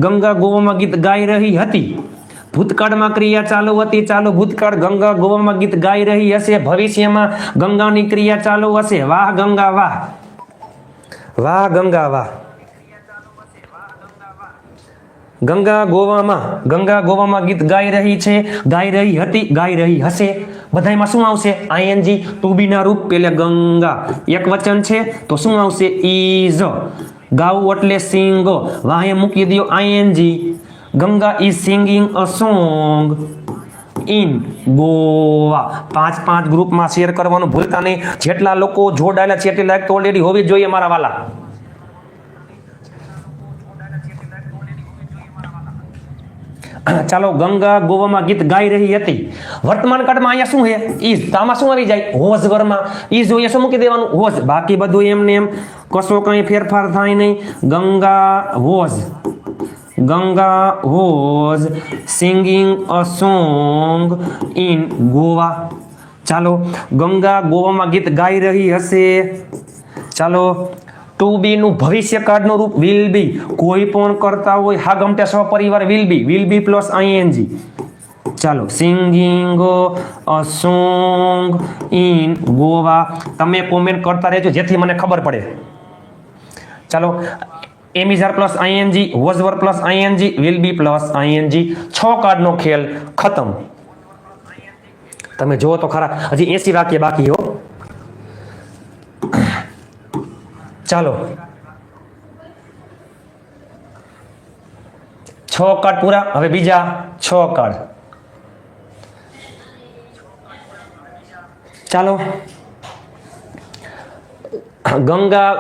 ગંગા ગોવામાં ગીત ગાઈ રહી હતી. ભૂતકાળમાં ક્રિયા ચાલુ હતી, ચાલુ ભૂતકાળ ગંગા ગોવામાં ગીત ગાઈ રહી હશે. ભવિષ્યમાં ગંગાની ક્રિયા ચાલુ હશે. વાહ ગંગા વાહ, વાહ ગંગા વાહ. ગંગા ગોવામાં ગીત ગાઈ રહી છે, ગાઈ રહી હતી, ગાઈ રહી હશે. બધાયમાં શું આવશે? આઈએનજી. ટુ બી ના રૂપ પેલે ગંગા એક વચન છે તો શું આવશે? ઇઝ. ગાવું એટલે સિંગ. વાહે મૂકી દો ING. Ganga is singing a song in Goa. 5 ગ્રુપમાં શેર કરવાનું ભૂલતા નહીં. જેટલા લોકો જોડાયેલા છે એટલી લાઈક તો ઓલરેડી હોવી જ જોઈએ મારા વાલા. ચાલો, ગંગા ગોવામાં ગીત ગાઈ રહી હતી. વર્તમાન કાળમાં અહીંયા શું છે? ઇઝ. તો આમાં શું આવી જાય? વોઝ વરમાં. ઇઝ અહીંયા શું મૂકી દેવાનું? વોઝ. બાકી બધું એમને એમ, કશો કંઈ ફેરફાર થાય નહીં. Ganga was singing a song in Goa. ચાલો, ગંગા ગોવામાં ગીત ગાઈ રહી હશે. ચાલો, ટુ બી નું ભવિષ્યકાળનું રૂપ વિલ બી. કોઈ પણ કરતા હોય હા ગમતે સહપરિવાર વિલ બી પ્લસ આઈએનજી. ચાલો, singing a song in Goa. તમે કોમેન્ટ કરતા રહેજો જેથી મને ખબર પડે. ચાલો, am is are plus ing, was were plus ing, will be plus ing. 6 કાર્ડનો ખેલ ખતમ. તમે જુઓ તો ખરા, હજી 80 વાક્ય બાકી હો. ચાલો, 6 કાર્ડ પૂરા. હવે બીજા 6 કાર્ડ. ચાલો, ગંગા